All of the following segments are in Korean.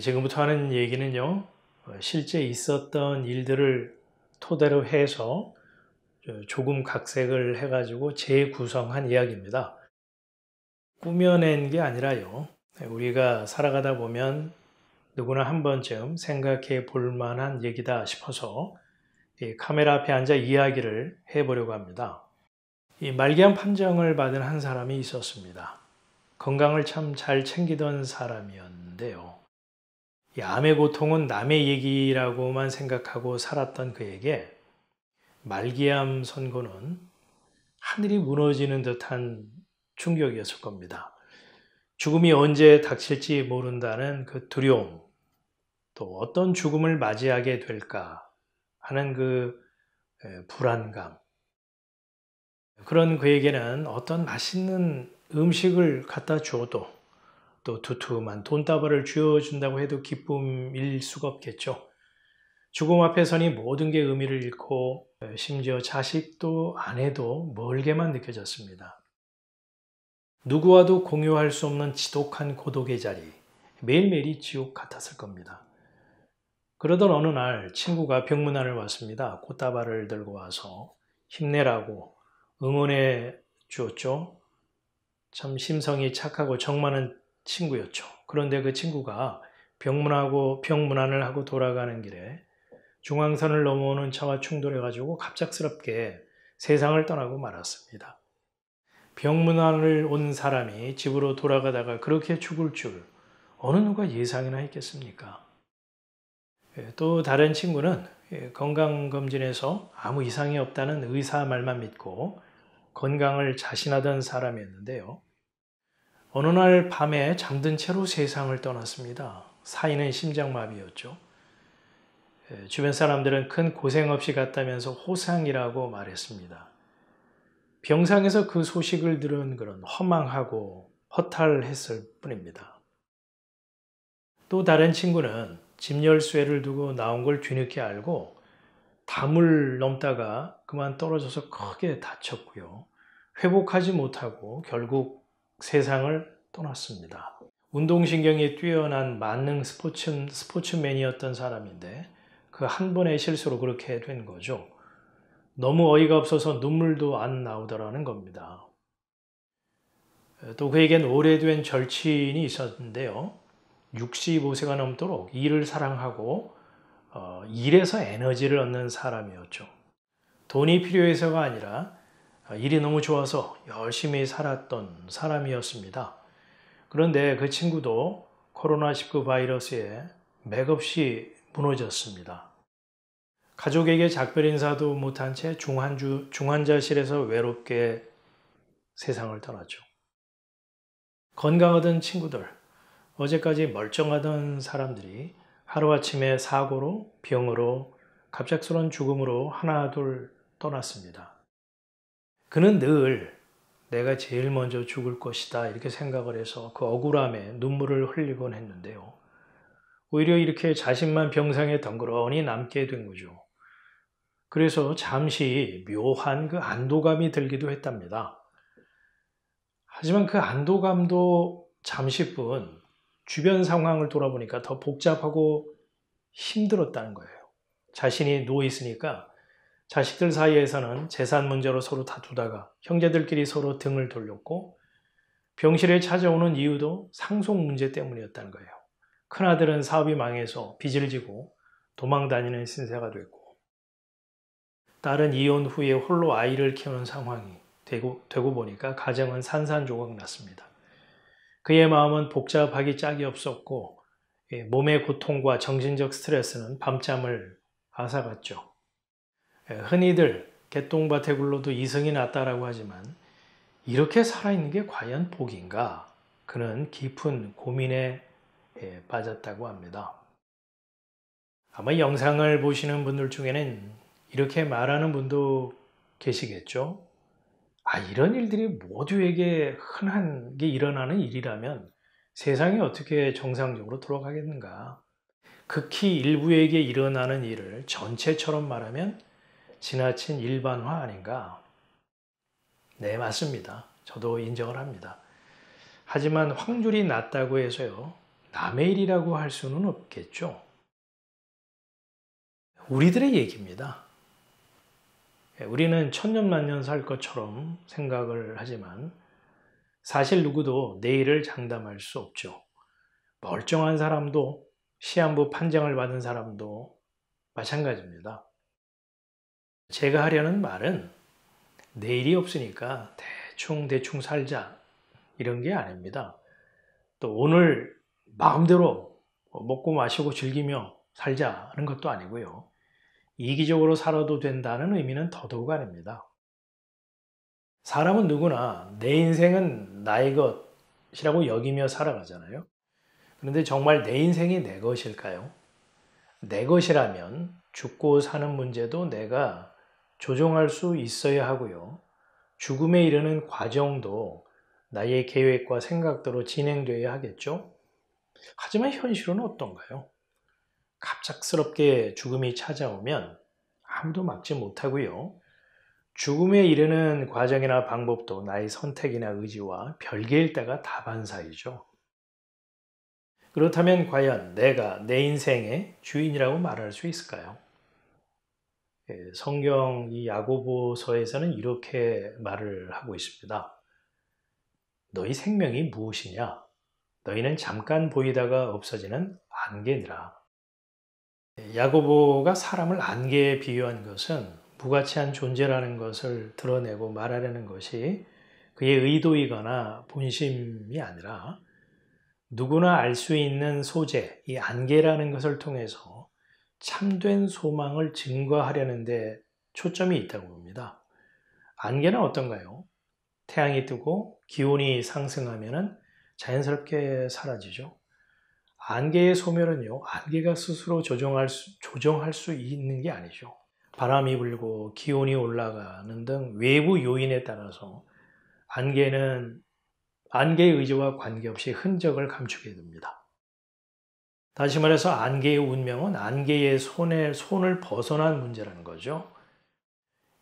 지금부터 하는 얘기는요, 실제 있었던 일들을 토대로 해서 조금 각색을 해가지고 재구성한 이야기입니다. 꾸며낸 게 아니라요, 우리가 살아가다 보면 누구나 한 번쯤 생각해 볼 만한 얘기다 싶어서 이 카메라 앞에 앉아 이야기를 해보려고 합니다. 이 말기암 판정을 받은 한 사람이 있었습니다. 건강을 참 잘 챙기던 사람이었는데요. 이 암의 고통은 남의 얘기라고만 생각하고 살았던 그에게 말기암 선고는 하늘이 무너지는 듯한 충격이었을 겁니다. 죽음이 언제 닥칠지 모른다는 그 두려움, 또 어떤 죽음을 맞이하게 될까 하는 그 불안감. 그런 그에게는 어떤 맛있는 음식을 갖다 줘도 또 두툼한 돈다발을 쥐어준다고 해도 기쁨일 수가 없겠죠. 죽음 앞에 서니 모든 게 의미를 잃고 심지어 자식도 아내도 멀게만 느껴졌습니다. 누구와도 공유할 수 없는 지독한 고독의 자리, 매일매일이 지옥 같았을 겁니다. 그러던 어느 날 친구가 병문안을 왔습니다. 꽃다발을 들고 와서 힘내라고 응원해 주었죠. 참 심성이 착하고 정 많은 친구였죠. 그런데 그 친구가 병문안을 하고 돌아가는 길에 중앙선을 넘어오는 차와 충돌해가지고 갑작스럽게 세상을 떠나고 말았습니다. 병문안을 온 사람이 집으로 돌아가다가 그렇게 죽을 줄 어느 누가 예상이나 했겠습니까? 또 다른 친구는 건강검진에서 아무 이상이 없다는 의사 말만 믿고 건강을 자신하던 사람이었는데요. 어느 날 밤에 잠든 채로 세상을 떠났습니다. 사인은 심장마비였죠. 주변 사람들은 큰 고생 없이 갔다면서 호상이라고 말했습니다. 병상에서 그 소식을 들은 그런 허망하고 허탈했을 뿐입니다. 또 다른 친구는 집 열쇠를 두고 나온 걸 뒤늦게 알고 담을 넘다가 그만 떨어져서 크게 다쳤고요. 회복하지 못하고 결국 세상을 떠났습니다. 운동신경이 뛰어난 만능 스포츠맨이었던 사람인데 그 한 번의 실수로 그렇게 된 거죠. 너무 어이가 없어서 눈물도 안 나오더라는 겁니다. 또 그에겐 오래된 절친이 있었는데요. 65세가 넘도록 일을 사랑하고 일에서 에너지를 얻는 사람이었죠. 돈이 필요해서가 아니라 일이 너무 좋아서 열심히 살았던 사람이었습니다. 그런데 그 친구도 코로나19 바이러스에 맥없이 무너졌습니다. 가족에게 작별 인사도 못한 채 중환자실에서 외롭게 세상을 떠났죠. 건강하던 친구들, 어제까지 멀쩡하던 사람들이 하루아침에 사고로, 병으로, 갑작스러운 죽음으로 하나둘 떠났습니다. 그는 늘 내가 제일 먼저 죽을 것이다 이렇게 생각을 해서 그 억울함에 눈물을 흘리곤 했는데요. 오히려 이렇게 자신만 병상에 덩그러니 남게 된 거죠. 그래서 잠시 묘한 그 안도감이 들기도 했답니다. 하지만 그 안도감도 잠시뿐 주변 상황을 돌아보니까 더 복잡하고 힘들었다는 거예요. 자신이 누워있으니까 자식들 사이에서는 재산 문제로 서로 다투다가 형제들끼리 서로 등을 돌렸고 병실에 찾아오는 이유도 상속 문제 때문이었다는 거예요. 큰아들은 사업이 망해서 빚을 지고 도망 다니는 신세가 됐고 딸은 이혼 후에 홀로 아이를 키우는 상황이 되고 보니까 가정은 산산조각 났습니다. 그의 마음은 복잡하기 짝이 없었고 몸의 고통과 정신적 스트레스는 밤잠을 앗아갔죠. 흔히들 개똥밭에 굴러도 이승이 났다라고 하지만 이렇게 살아있는 게 과연 복인가? 그는 깊은 고민에 빠졌다고 합니다. 아마 영상을 보시는 분들 중에는 이렇게 말하는 분도 계시겠죠. 이런 일들이 모두에게 흔한 게 일어나는 일이라면 세상이 어떻게 정상적으로 돌아가겠는가. 극히 일부에게 일어나는 일을 전체처럼 말하면 지나친 일반화 아닌가. 네, 맞습니다. 저도 인정을 합니다. 하지만 확률이 낮다고 해서요, 남의 일이라고 할 수는 없겠죠. 우리들의 얘기입니다. 우리는 천년만년 살 것처럼 생각을 하지만 사실 누구도 내일을 장담할 수 없죠. 멀쩡한 사람도 시한부 판정을 받은 사람도 마찬가지입니다. 제가 하려는 말은 내일이 없으니까 대충 살자 이런 게 아닙니다. 또 오늘 마음대로 먹고 마시고 즐기며 살자는 것도 아니고요. 이기적으로 살아도 된다는 의미는 더더욱 아닙니다. 사람은 누구나 내 인생은 나의 것이라고 여기며 살아가잖아요. 그런데 정말 내 인생이 내 것일까요? 내 것이라면 죽고 사는 문제도 내가 조종할 수 있어야 하고요. 죽음에 이르는 과정도 나의 계획과 생각대로 진행되어야 하겠죠. 하지만 현실은 어떤가요? 갑작스럽게 죽음이 찾아오면 아무도 막지 못하고요. 죽음에 이르는 과정이나 방법도 나의 선택이나 의지와 별개일 때가 다반사이죠. 그렇다면 과연 내가 내 인생의 주인이라고 말할 수 있을까요? 성경 이 야고보서에서는 이렇게 말을 하고 있습니다. 너희 생명이 무엇이냐? 너희는 잠깐 보이다가 없어지는 안개니라. 야고보가 사람을 안개에 비유한 것은 무가치한 존재라는 것을 드러내고 말하려는 것이 그의 의도이거나 본심이 아니라 누구나 알 수 있는 소재, 이 안개라는 것을 통해서 참된 소망을 증거하려는 데 초점이 있다고 봅니다. 안개는 어떤가요? 태양이 뜨고 기온이 상승하면 자연스럽게 사라지죠. 안개의 소멸은요, 안개가 스스로 조정할 수 있는 게 아니죠. 바람이 불고 기온이 올라가는 등 외부 요인에 따라서 안개는 안개의 의지와 관계없이 흔적을 감추게 됩니다. 다시 말해서 안개의 운명은 안개의 손을 벗어난 문제라는 거죠.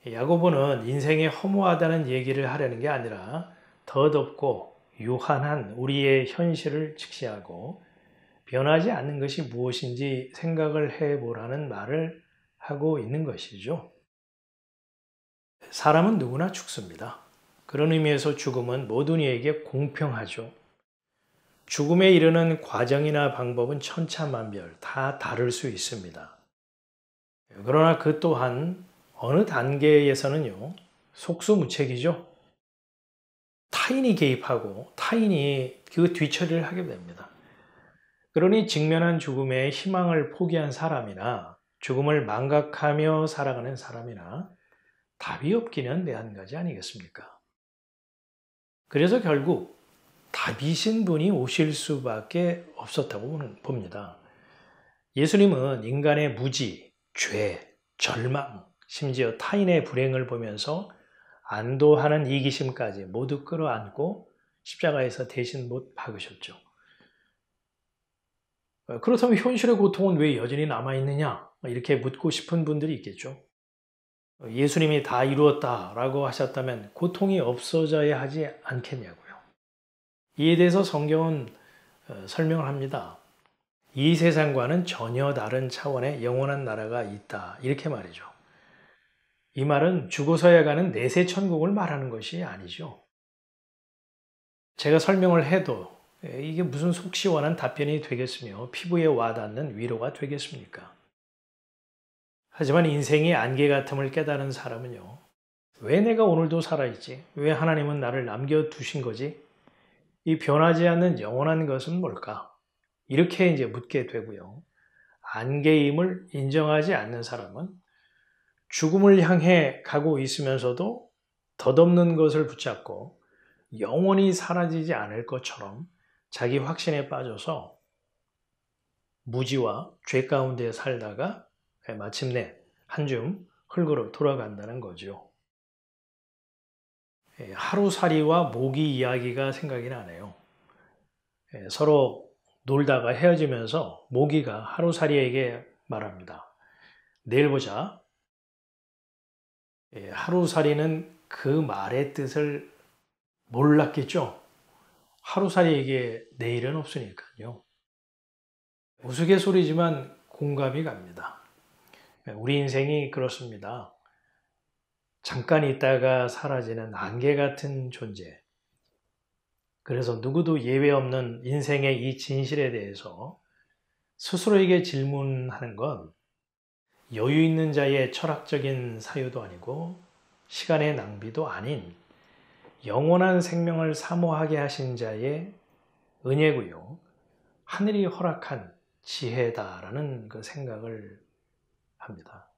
야고보는 인생이 허무하다는 얘기를 하려는 게 아니라 덧없고 유한한 우리의 현실을 직시하고 변하지 않는 것이 무엇인지 생각을 해보라는 말을 하고 있는 것이죠. 사람은 누구나 죽습니다. 그런 의미에서 죽음은 모든 이에게 공평하죠. 죽음에 이르는 과정이나 방법은 천차만별 다 다를 수 있습니다. 그러나 그 또한 어느 단계에서는요, 속수무책이죠. 타인이 개입하고 타인이 그 뒤처리를 하게 됩니다. 그러니 직면한 죽음에 희망을 포기한 사람이나 죽음을 망각하며 살아가는 사람이나 답이 없기는 매한가지 아니겠습니까? 그래서 결국 답이신 분이 오실 수밖에 없었다고 봅니다. 예수님은 인간의 무지, 죄, 절망, 심지어 타인의 불행을 보면서 안도하는 이기심까지 모두 끌어안고 십자가에서 대신 못 박으셨죠. 그렇다면 현실의 고통은 왜 여전히 남아있느냐? 이렇게 묻고 싶은 분들이 있겠죠. 예수님이 다 이루었다라고 하셨다면 고통이 없어져야 하지 않겠냐고요. 이에 대해서 성경은 설명을 합니다. 이 세상과는 전혀 다른 차원의 영원한 나라가 있다. 이렇게 말이죠. 이 말은 죽어서야 가는 내세 천국을 말하는 것이 아니죠. 제가 설명을 해도 이게 무슨 속 시원한 답변이 되겠으며 피부에 와닿는 위로가 되겠습니까? 하지만 인생의 안개 같음을 깨달은 사람은요. 왜 내가 오늘도 살아있지? 왜 하나님은 나를 남겨두신 거지? 이 변하지 않는 영원한 것은 뭘까? 이렇게 이제 묻게 되고요. 안개임을 인정하지 않는 사람은 죽음을 향해 가고 있으면서도 덧없는 것을 붙잡고 영원히 사라지지 않을 것처럼 자기 확신에 빠져서 무지와 죄 가운데 살다가 마침내 한 줌 흙으로 돌아간다는 거죠. 하루살이와 모기 이야기가 생각이 나네요. 서로 놀다가 헤어지면서 모기가 하루살이에게 말합니다. 내일 보자. 하루살이는 그 말의 뜻을 몰랐겠죠. 하루살이에게 내일은 없으니까요. 우스갯소리지만 공감이 갑니다. 우리 인생이 그렇습니다. 잠깐 있다가 사라지는 안개 같은 존재. 그래서 누구도 예외 없는 인생의 이 진실에 대해서 스스로에게 질문하는 건 여유 있는 자의 철학적인 사유도 아니고 시간의 낭비도 아닌 영원한 생명을 사모하게 하신 자의 은혜고요. 하늘이 허락한 지혜다라는 그 생각을 합니다.